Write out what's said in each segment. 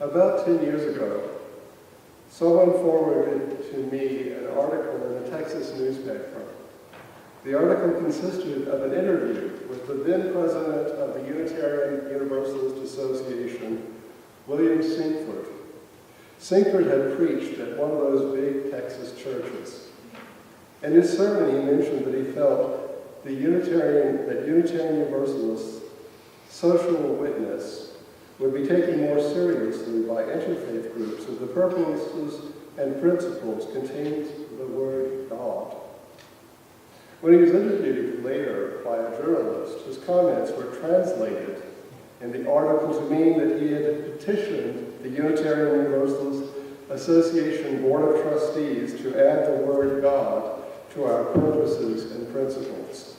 About 10 years ago, someone forwarded to me an article in a Texas newspaper. The article consisted of an interview with the then president of the Unitarian Universalist Association, William Sinkford. Sinkford had preached at one of those big Texas churches. In his sermon, he mentioned that he felt that Unitarian Universalists' social witness would be taken more seriously by interfaith groups if the purposes and principles contained the word God. When he was interviewed later by a journalist, his comments were translated in the article to mean that he had petitioned the Unitarian Universalist Association Board of Trustees to add the word God to our purposes and principles.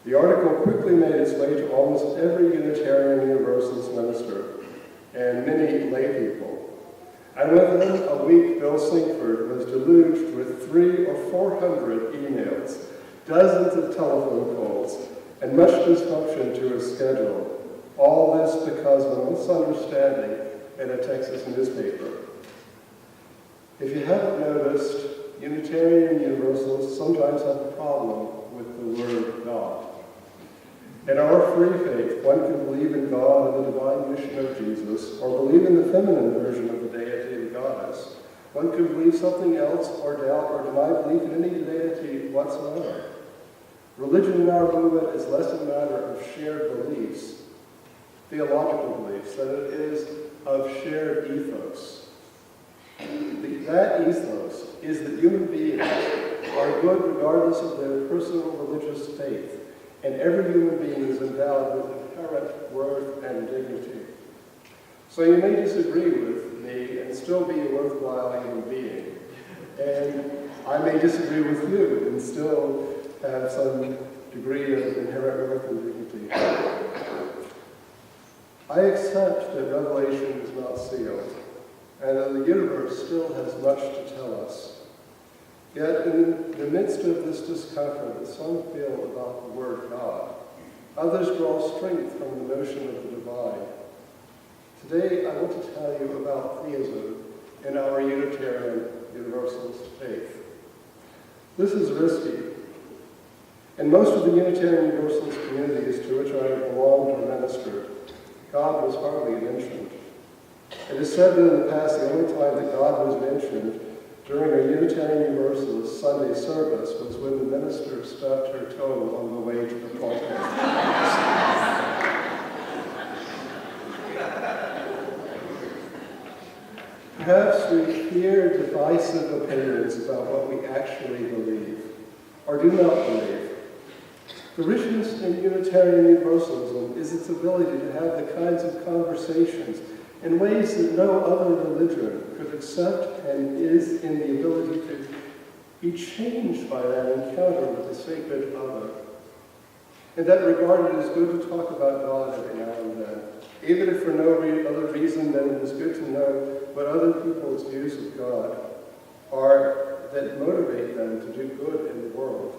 The article quickly made its way to almost every Unitarian Universalist minister and many lay people. And within a week, Bill Sinkford was deluged with 300 or 400 emails, dozens of telephone calls, and much dysfunction to his schedule. All this because of a misunderstanding in a Texas newspaper. If you haven't noticed, Unitarian Universalists sometimes have a problem with the word God. In our free faith, one can believe in God and the divine mission of Jesus, or believe in the feminine version of the deity of the goddess. One can believe something else, or doubt, or deny belief in any deity whatsoever. Religion in our movement is less a matter of shared beliefs, theological beliefs, than it is of shared ethos. That ethos is that human beings are good regardless of their personal religious faith, and every human being is endowed with inherent worth and dignity. So you may disagree with me and still be a worthwhile human being, and I may disagree with you and still have some degree of inherent worth and dignity. I accept that Revelation is not sealed, and that the universe still has much to tell us. Yet in the midst of this discomfort that some feel about the word God, others draw strength from the notion of the divine. Today I want to tell you about theism in our Unitarian Universalist faith. This is risky. In most of the Unitarian Universalist communities to which I belonged or ministered, God was hardly mentioned. It is said that in the past the only time that God was mentioned during a Unitarian Universalist Sunday service was when the minister stubbed her toe on the way to the pulpit. Perhaps we hear divisive opinions about what we actually believe, or do not believe. The richness in Unitarian Universalism is its ability to have the kinds of conversations in ways that no other religion could accept, and is in the ability to be changed by that encounter with the sacred other. In that regard, it is good to talk about God every now and then, even if for no other reason than it is good to know what other people's views of God are that motivate them to do good in the world.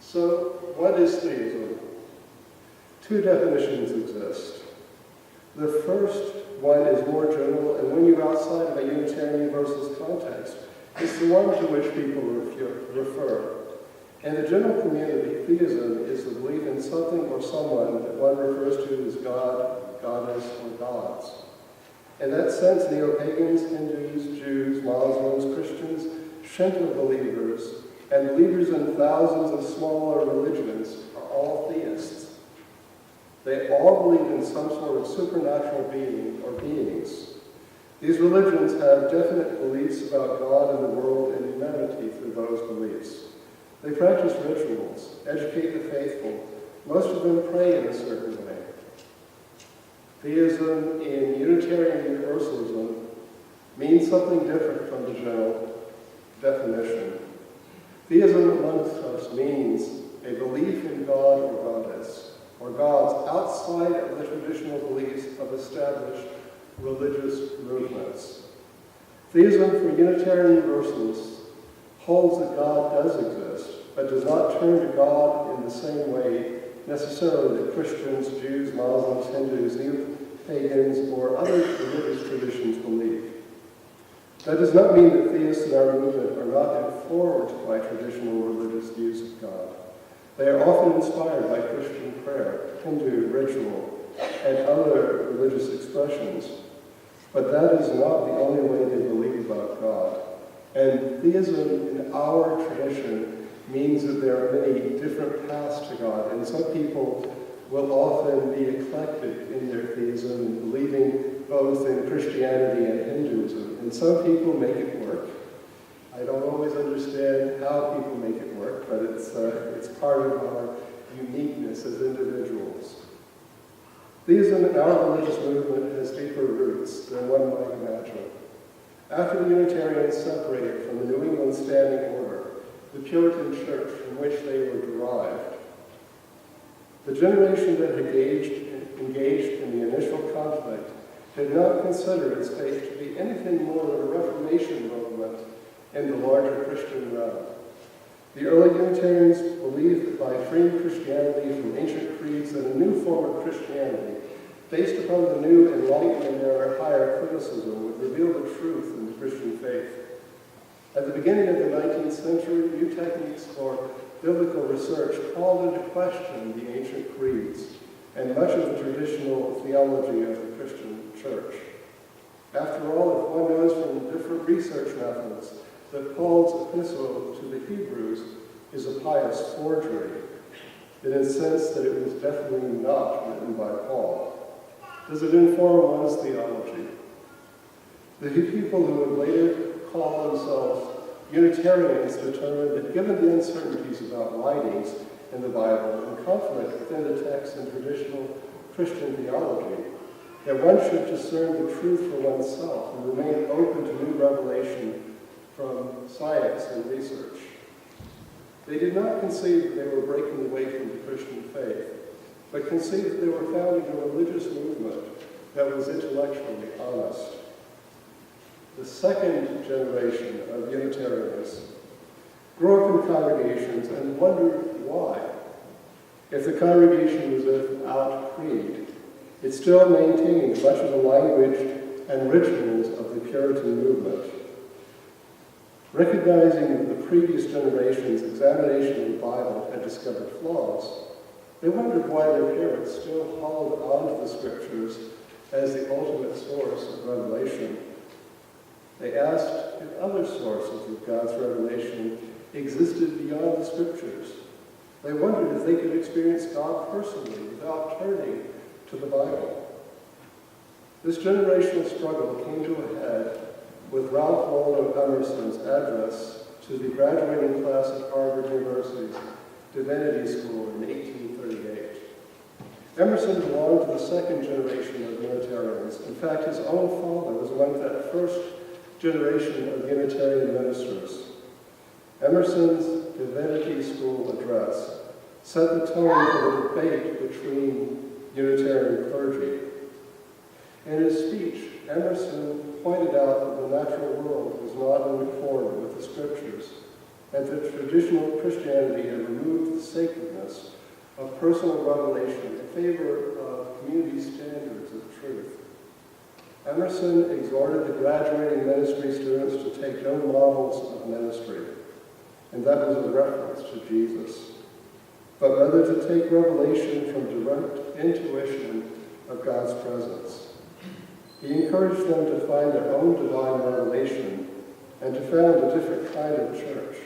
So, what is theism? Two definitions exist. The first one is more general, and when you're outside of a Unitarian Universalist context, it's the one to which people refer. In the general community, theism is the belief in something or someone that one refers to as God, goddess, or gods. In that sense, neo-pagans, Hindus, Jews, Muslims, Christians, Shinto believers, and believers in thousands of smaller religions are all theists. They all believe in some sort of supernatural being or beings. These religions have definite beliefs about God and the world and humanity through those beliefs. They practice rituals, educate the faithful. Most of them pray in a certain way. Theism in Unitarian Universalism means something different from the general definition. Theism amongst us means a belief in God or goddess, or gods outside of the traditional beliefs of established religious movements. Theism for Unitarian Universalists holds that God does exist, but does not turn to God in the same way necessarily that Christians, Jews, Muslims, Hindus, pagans, or other religious traditions believe. That does not mean that theists in our movement are not informed by traditional religious views of God. They are often inspired by Christian prayer, Hindu ritual, and other religious expressions. But that is not the only way they believe about God. And theism in our tradition means that there are many different paths to God, and some people will often be eclectic in their theism, believing both in Christianity and Hinduism. And some people make it work. I don't always understand how people make it work, but it's part of our uniqueness as individuals. Theism in our religious movement has deeper roots than one might imagine. After the Unitarians separated from the New England Standing Order, the Puritan Church from which they were derived, the generation that engaged in the initial conflict did not consider its faith to be anything more than a Reformation movement in the larger Christian realm. The early Unitarians believed that by freeing Christianity from ancient creeds and a new form of Christianity, based upon the new Enlightenment era higher criticism, would reveal the truth in the Christian faith. At the beginning of the 19th century, new techniques for biblical research called into question the ancient creeds and much of the traditional theology of the Christian church. After all, if one knows from different research methods that Paul's epistle to the Hebrews is a pious forgery, in a sense that it was definitely not written by Paul, does it inform one's theology? The people who would later call themselves Unitarians determined that given the uncertainties about writings in the Bible and conflict within the text and traditional Christian theology, that one should discern the truth for oneself and remain open to new revelation from science and research. They did not conceive that they were breaking away from the Christian faith, but conceived that they were founding a religious movement that was intellectually honest. The second generation of Unitarians grew up in congregations and wondered why. If the congregation was without creed, it still maintained much of the language and rituals of the Puritan movement. Recognizing that the previous generation's examination of the Bible had discovered flaws, they wondered why their parents still held on to the Scriptures as the ultimate source of revelation. They asked if other sources of God's revelation existed beyond the Scriptures. They wondered if they could experience God personally without turning to the Bible. This generational struggle came to a head with Ralph Waldo Emerson's address to the graduating class at Harvard University's Divinity School in 1838. Emerson belonged to the second generation of Unitarians. In fact, his own father was among that first generation of Unitarian ministers. Emerson's Divinity School address set the tone for the debate between Unitarian clergy. In his speech, Emerson pointed out that the natural world was not in accord with the Scriptures, and that traditional Christianity had removed the sacredness of personal revelation in favor of community standards of truth. Emerson exhorted the graduating ministry students to take no models of ministry, and that was a reference to Jesus, but rather to take revelation from direct intuition of God's presence. He encouraged them to find their own divine revelation and to found a different kind of church.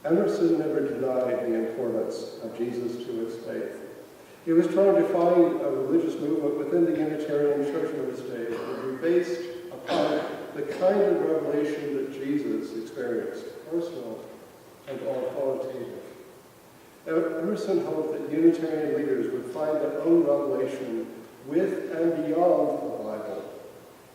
Emerson never denied the importance of Jesus to his faith. He was trying to find a religious movement within the Unitarian Church of his day that would be based upon the kind of revelation that Jesus experienced, personal and authoritative. Emerson hoped that Unitarian leaders would find their own revelation with and beyond the Bible.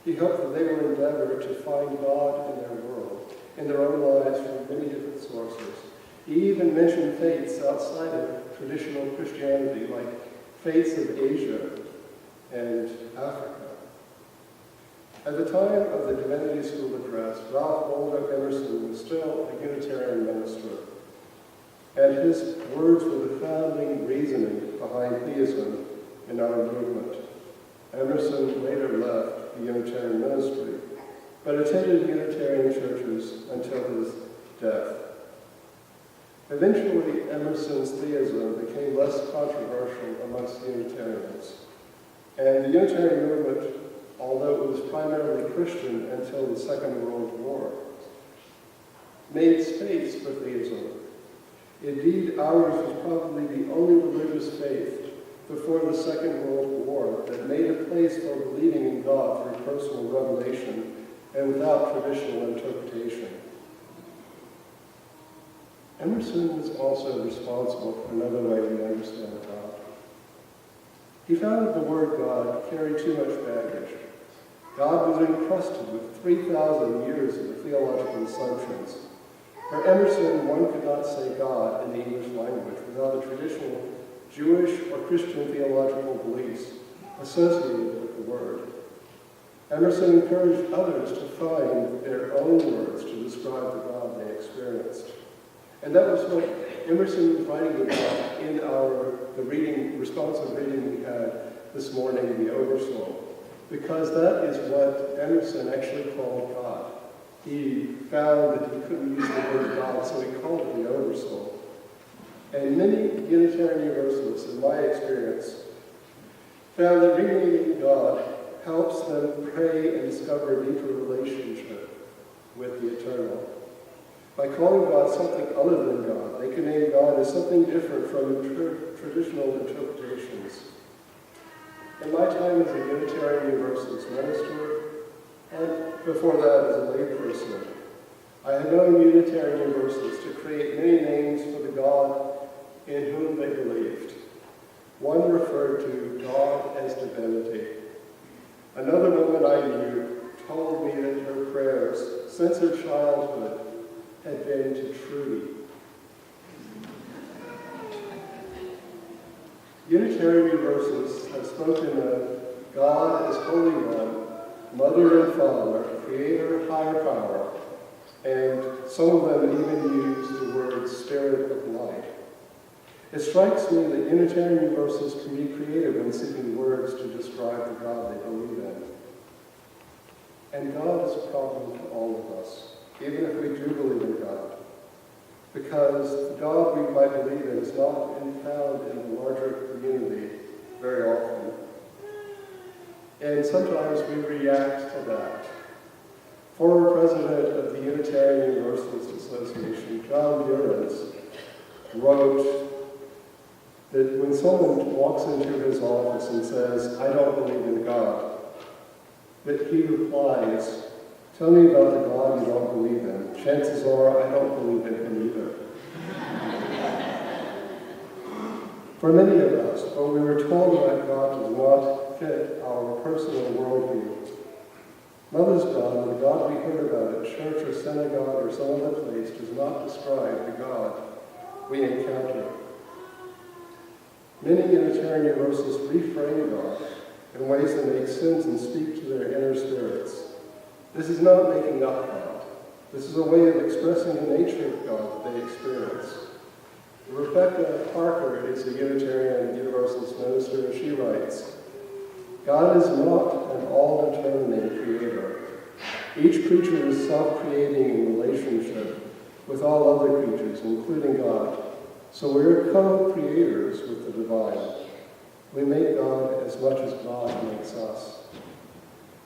He hoped that they would endeavor to find God in their world, in their own lives from many different sources. He even mentioned faiths outside of traditional Christianity, like faiths of Asia and Africa. At the time of the Divinity School address, Ralph Waldo Emerson was still a Unitarian minister, and his words were the founding reasoning behind theism in our movement. Emerson later left the Unitarian ministry, but attended Unitarian churches until his death. Eventually, Emerson's theism became less controversial amongst Unitarians, and the Unitarian movement, although it was primarily Christian until the Second World War, made space for theism. Indeed, ours was probably the only religious faith before the Second World War that made a place for believing in God through personal revelation and without traditional interpretation. Emerson was also responsible for another way we understand God. He found that the word God carried too much baggage. God was encrusted with 3,000 years of theological assumptions. For Emerson, one could not say God in the English language without a traditional Jewish or Christian theological beliefs associated with the word. Emerson encouraged others to find their own words to describe the God they experienced. And that was what Emerson was writing about in the responsive reading we had this morning, the Oversoul, because that is what Emerson actually called God. He found that he couldn't use the word God, so he called it the Oversoul. And many Unitarian Universalists, in my experience, found that reading God helps them pray and discover a deeper relationship with the eternal. By calling God something other than God, they can name God as something different from traditional interpretations. In my time as a Unitarian Universalist minister, and before that as a layperson, I have known Unitarian Universalists to create many names for the God in whom they believed. One referred to God as divinity. Another woman I knew told me that her prayers, since her childhood, had been to Trudy. Unitarian Universalists have spoken of God as Holy One, Mother and Father, Creator, Higher Power, and some of them even use the word Spirit of Light. It strikes me that Unitarian Universalists can be creative in seeking words to describe the God they believe in. And God is a problem to all of us, even if we do believe in God, because the God we might believe in is not found in the larger community very often. And sometimes we react to that. Former president of the Unitarian Universalist Association, John Durans, wrote that when someone walks into his office and says, "I don't believe in God," that he replies, "Tell me about the God you don't believe in. Chances are I don't believe in him either." For many of us, what we were told about God does not fit our personal worldview. Mother's God, the God we heard about at church or synagogue or some other place, does not describe the God we encounter. Many Unitarian Universalists reframe God in ways that make sense and speak to their inner spirits. This is not making up God. This is a way of expressing the nature of God that they experience. Rebecca Parker is a Unitarian Universalist minister, and she writes, "God is not an all-determining creator. Each creature is self-creating in relationship with all other creatures, including God. So we're co-creators with the divine. We make God as much as God makes us."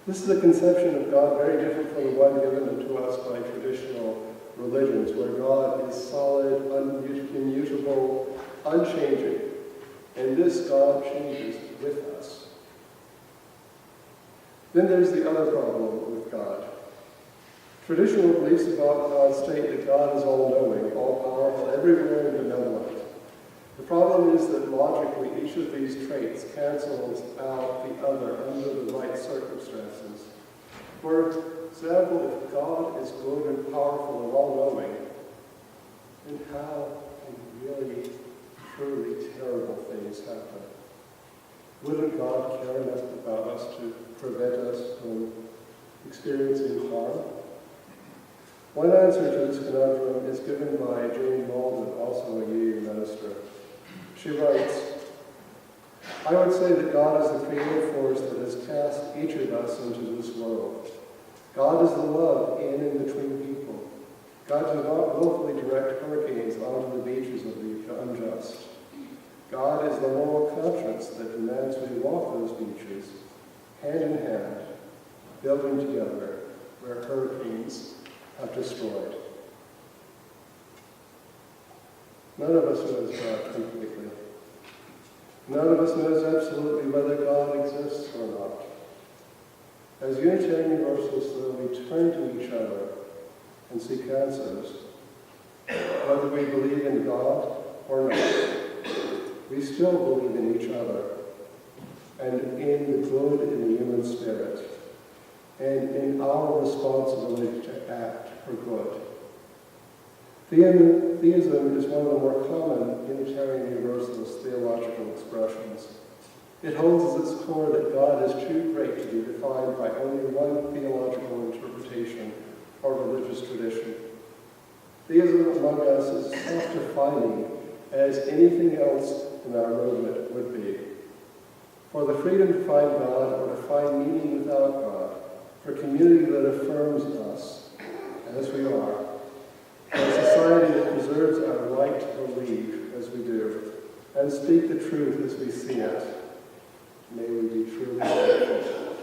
This is a conception of God very different from the one given to us by traditional religions, where God is solid, immutable, unchanging, and this God changes with us. Then there's the other problem with God. Traditional beliefs about God state that God is all-knowing, all-powerful, everywhere, and benevolent. The problem is that logically, each of these traits cancels out the other under the right circumstances. For example, if God is good and powerful and all-knowing, then how can really, truly terrible things happen? Wouldn't God care enough about us to prevent us from experiencing harm? One answer to this conundrum is given by Jane Malden, also a UU minister. She writes, I would say that God is the creative force that has cast each of us into this world. God is the love in and between people. God does not willfully direct hurricanes onto the beaches of the unjust. God is the moral conscience that demands we walk those beaches, hand in hand, building together where hurricanes have destroyed. None of us knows God completely. None of us knows absolutely whether God exists or not. As Unitarian Universalists, though, we turn to each other and seek answers, whether we believe in God or not. We still believe in each other and in the good in the human spirit and in our responsibility to act for good. Theism is one of the more common Unitarian Universalist theological expressions. It holds as its core that God is too great to be defined by only one theological interpretation or religious tradition. Theism among us is self-defining as anything else in our movement would be. For the freedom to find God or to find meaning without God, for community that affirms us as we are, for a society that preserves our right to believe as we do, and speak the truth as we see it, may we be truly grateful.